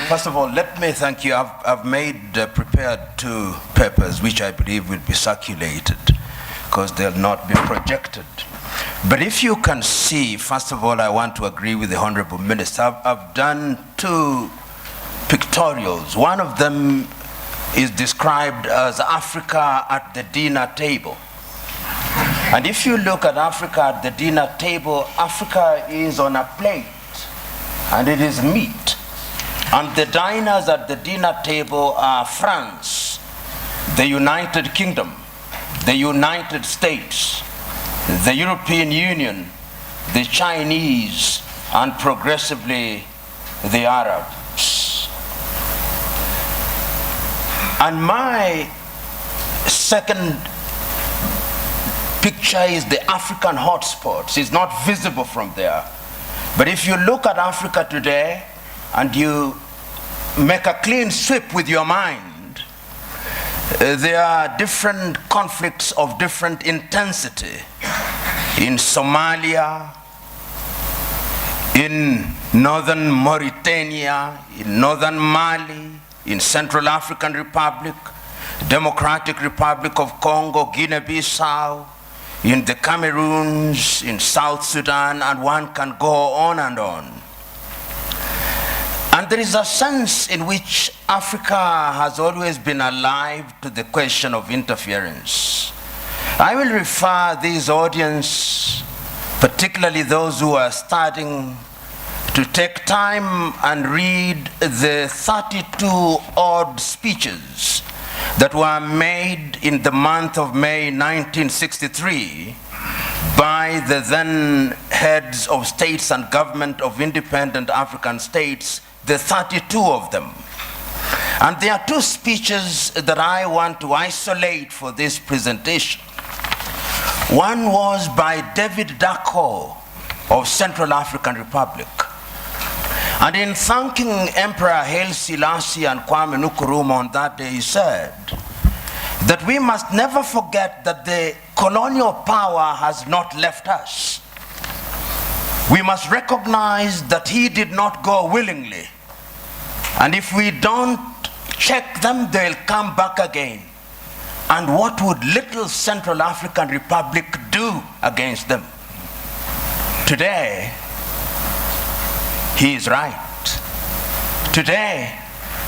First of all, let me thank you. I've prepared 2 papers which I believe will be circulated because they'll not be projected. But if you can see, first of all, I want to agree with the Honorable Minister. I've done 2 pictorials. One of them is described as Africa at the dinner table. And if you look at Africa at the dinner table, Africa is on a plate and it is meat. And the diners at the dinner table are France, the United Kingdom, the United States, the European Union, the Chinese, and progressively the Arabs. And my second picture is the African hotspots. It's not visible from there. But if you look at Africa today and you make a clean sweep with your mind, there are different conflicts of different intensity in Somalia, in northern Mauritania, in northern Mali, in Central African Republic, Democratic Republic of Congo, Guinea-Bissau, in the Cameroons, in South Sudan, and one can go on and on. And there is a sense in which Africa has always been alive to the question of interference. I will refer this audience, particularly those who are starting, to take time and read the 32 odd speeches that were made in the month of May 1963 by the then heads of states and government of independent African states, the 32 of them. And there are 2 speeches that I want to isolate for this presentation. One was by David Dacko of Central African Republic. And in thanking Emperor Haile Selassie and Kwame Nkrumah on that day, he said that we must never forget that the colonial power has not left us. We must recognize that he did not go willingly. And if we don't check them, they'll come back again. And what would little Central African Republic do against them? Today, he is right. Today,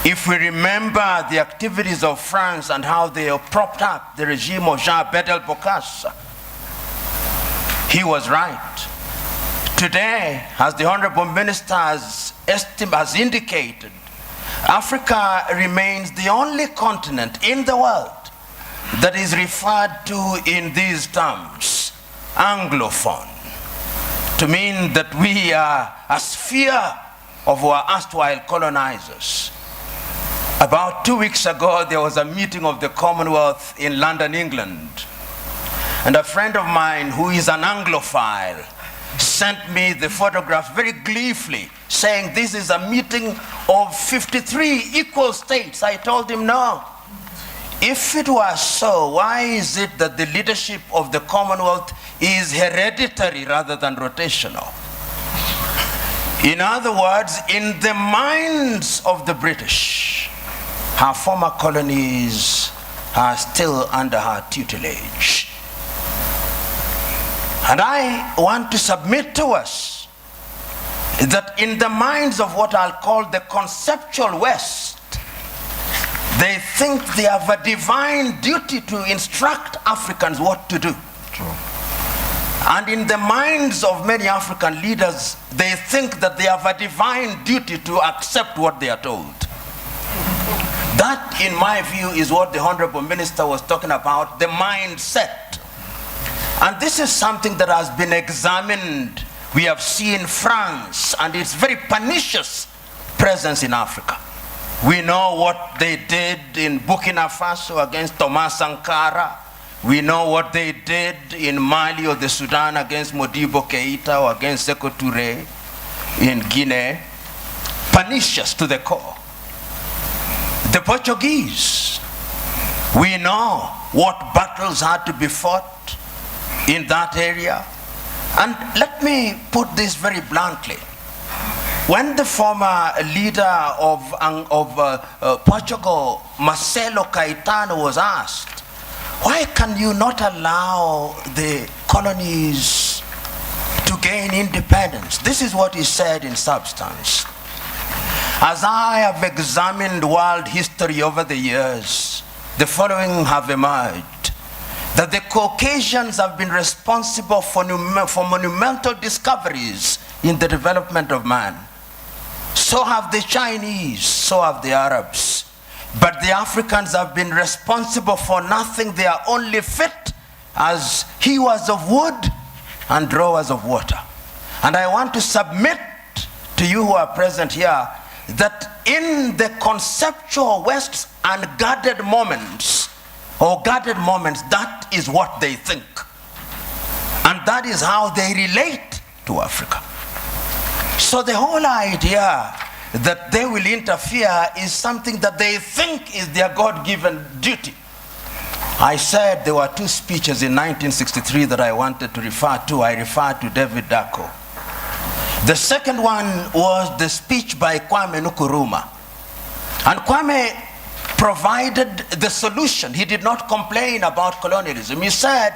if we remember the activities of France and how they propped up the regime of Jean-Bedel Bokassa, he was right. Today, as the Honorable Minister has indicated, Africa remains the only continent in the world that is referred to in these terms, Anglophone, to mean that we are a sphere of our erstwhile colonizers. About 2 weeks ago, there was a meeting of the Commonwealth in London, England. And a friend of mine who is an Anglophile sent me the photograph very gleefully, saying this is a meeting of 53 equal states. I told him, no. If it was so, why is it that the leadership of the Commonwealth is hereditary rather than rotational? In other words, in the minds of the British, her former colonies are still under her tutelage. And I want to submit to us that in the minds of what I'll call the conceptual West, they think they have a divine duty to instruct Africans what to do. True. And in the minds of many African leaders, they think that they have a divine duty to accept what they are told. That, in my view, is what the Honorable Minister was talking about, the mindset. And this is something that has been examined. We have seen France and its very pernicious presence in Africa. We know what they did in Burkina Faso against Thomas Sankara. We know what they did in Mali or the Sudan against Modibo Keita or against Sekou Touré in Guinea. Pernicious to the core. The Portuguese, we know what battles had to be fought in that area. And let me put this very bluntly. When the former leader of Portugal, Marcelo Caetano, was asked, why can you not allow the colonies to gain independence? This is what he said in substance. As I have examined world history over the years, the following have emerged: that the Caucasians have been responsible for monumental discoveries in the development of man. So have the Chinese, so have the Arabs. But the Africans have been responsible for nothing. They are only fit as hewers of wood and drawers of water. And I want to submit to you who are present here that in the conceptual West's unguarded moments, or guarded moments, that is what they think. And that is how they relate to Africa. So the whole idea that they will interfere is something that they think is their God-given duty. I said there were two speeches in 1963 that I wanted to refer to. I referred to David Dacko. The second one was the speech by Kwame Nkrumah. And Kwame provided the solution. He did not complain about colonialism. He said,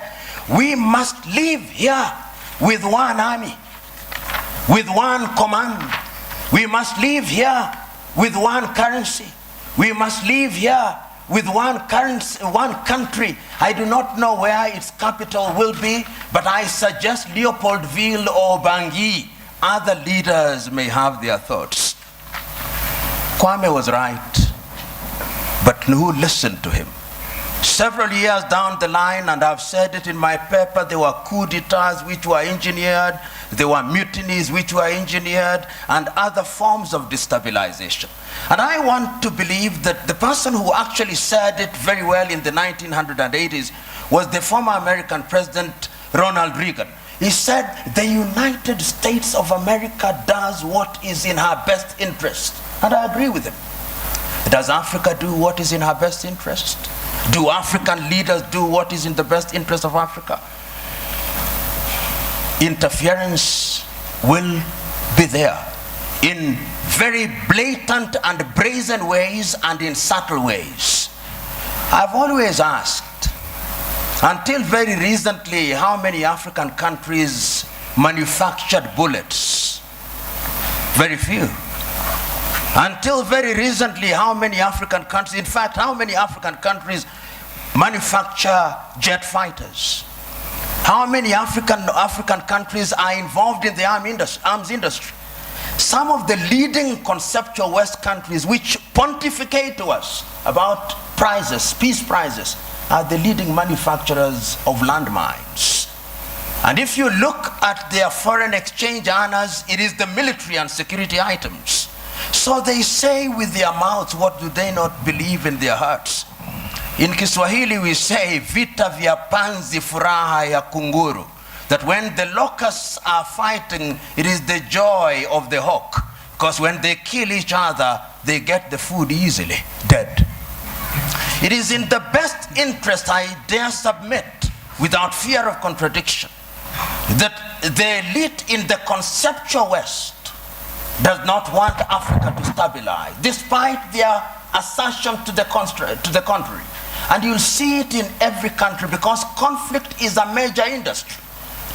we must live here with one army, with one command. We must live here with one currency. We must live here with one currency, one country. I do not know where its capital will be, but I suggest Leopoldville or Bangui. Other leaders may have their thoughts. Kwame was right, but who listened to him? Several years down the line, and I've said it in my paper, there were coup d'etats which were engineered, there were mutinies which were engineered, and other forms of destabilization. And I want to believe that the person who actually said it very well in the 1980s was the former American President Ronald Reagan. He said, the United States of America does what is in her best interest. And I agree with him. Does Africa do what is in her best interest? Do African leaders do what is in the best interest of Africa? Interference will be there in very blatant and brazen ways and in subtle ways. I've always asked, until very recently, how many African countries manufactured bullets? Very few. Until very recently, how many African countries, in fact, how many African countries manufacture jet fighters? How many African countries are involved in the arms industry? Some of the leading conceptual West countries which pontificate to us about prizes, peace prizes, are the leading manufacturers of landmines. And if you look at their foreign exchange earners, it is the military and security items. So they say with their mouths, what do they not believe in their hearts? In Kiswahili we say, vita vya panzi furaha ya kunguru. That when the locusts are fighting, it is the joy of the hawk. Because when they kill each other, they get the food easily, dead. It is in the best interest, I dare submit, without fear of contradiction, that the elite in the conceptual West does not want Africa to stabilize, despite their assertion to the contrary. And you'll see it in every country, because conflict is a major industry.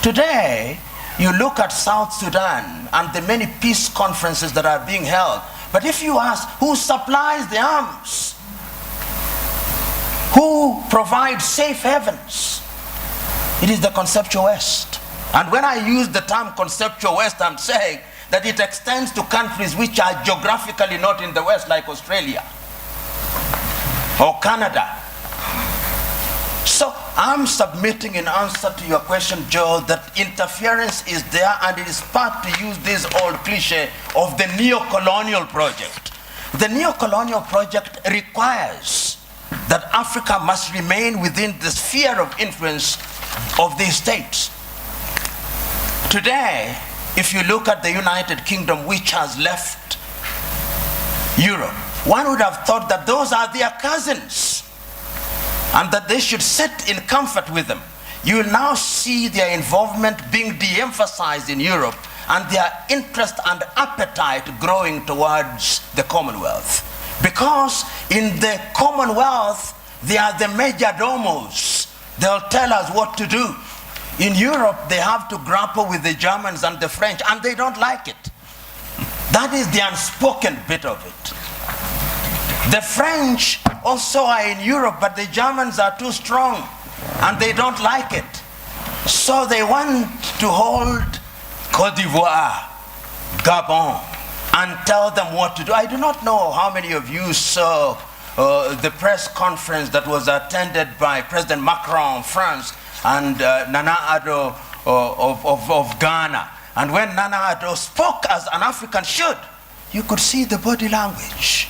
Today, you look at South Sudan and the many peace conferences that are being held, but if you ask who supplies the arms, who provides safe havens, it is the conceptual West. And when I use the term conceptual West, I'm saying that it extends to countries which are geographically not in the West, like Australia or Canada. So I'm submitting in answer to your question, Joe, that interference is there, and it is part, to use this old cliche, of the neo-colonial project. The neo-colonial project requires that Africa must remain within the sphere of influence of these states. Today, if you look at the United Kingdom, which has left Europe, one would have thought that those are their cousins and that they should sit in comfort with them. You will now see their involvement being de-emphasized in Europe and their interest and appetite growing towards the Commonwealth. Because in the Commonwealth, they are the major domos. They'll tell us what to do. In Europe, they have to grapple with the Germans and the French, and they don't like it. That is the unspoken bit of it. The French also are in Europe, but the Germans are too strong, and they don't like it. So they want to hold Côte d'Ivoire, Gabon, and tell them what to do. I do not know how many of you saw the press conference that was attended by President Macron of France and Nana Addo of Ghana. And when Nana Addo spoke as an African should, you could see the body language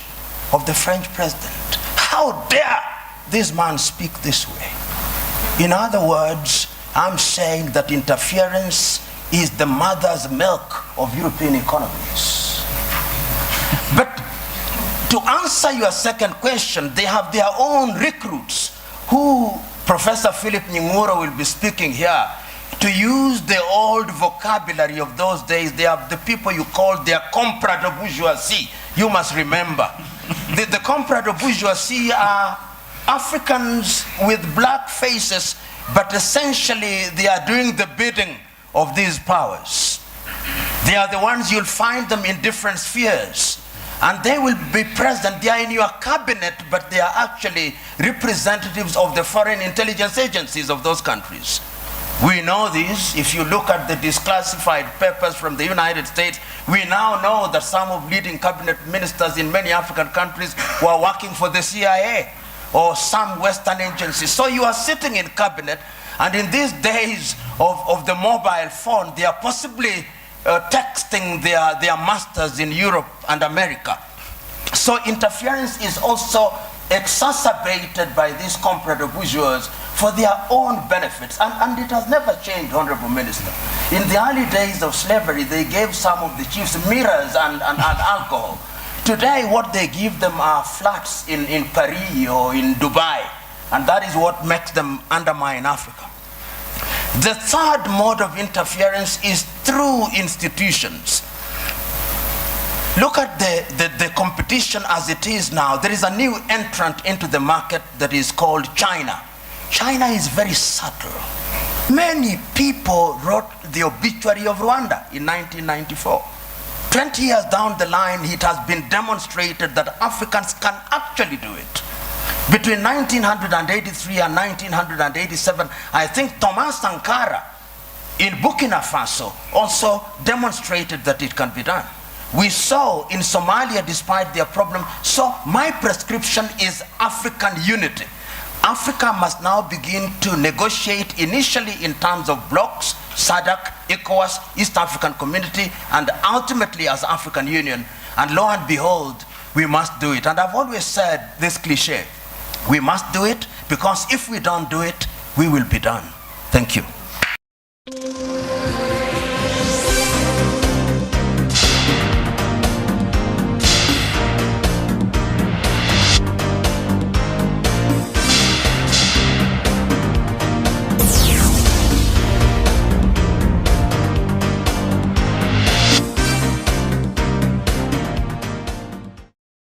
of the French president. How dare this man speak this way? In other words, I'm saying that interference is the mother's milk of European economies. But to answer your second question, they have their own recruits who Professor Philip Nying'ura will be speaking here. To use the old vocabulary of those days, they are the people you call their comprador bourgeoisie. You must remember. The comprador bourgeoisie are Africans with black faces, but essentially they are doing the bidding of these powers. They are the ones you'll find them in different spheres. And they will be present. They are in your cabinet, but they are actually representatives of the foreign intelligence agencies of those countries. We know this. If you look at the declassified papers from the United States, we now know that some of leading cabinet ministers in many African countries were working for the CIA or some Western agencies. So you are sitting in cabinet, and in these days of the mobile phone, they are possibly texting their masters in Europe and America. So interference is also exacerbated by these comprador bourgeois for their own benefits. And it has never changed, Honorable Minister. In the early days of slavery, they gave some of the chiefs mirrors and alcohol. Today, what they give them are flats in Paris or in Dubai. And that is what makes them undermine Africa. The third mode of interference is through institutions. Look at the competition as it is now. There is a new entrant into the market that is called China. China is very subtle. Many people wrote the obituary of Rwanda in 1994. 20 years down the line, it has been demonstrated that Africans can actually do it. Between 1983 and 1987, I think Thomas Sankara in Burkina Faso also demonstrated that it can be done. We saw in Somalia, despite their problem. So my prescription is African unity. Africa must now begin to negotiate initially in terms of blocks, SADC, ECOWAS, East African Community, and ultimately as African Union. And lo and behold, we must do it. And I've always said this cliche, we must do it, because if we don't do it, we will be done. Thank you.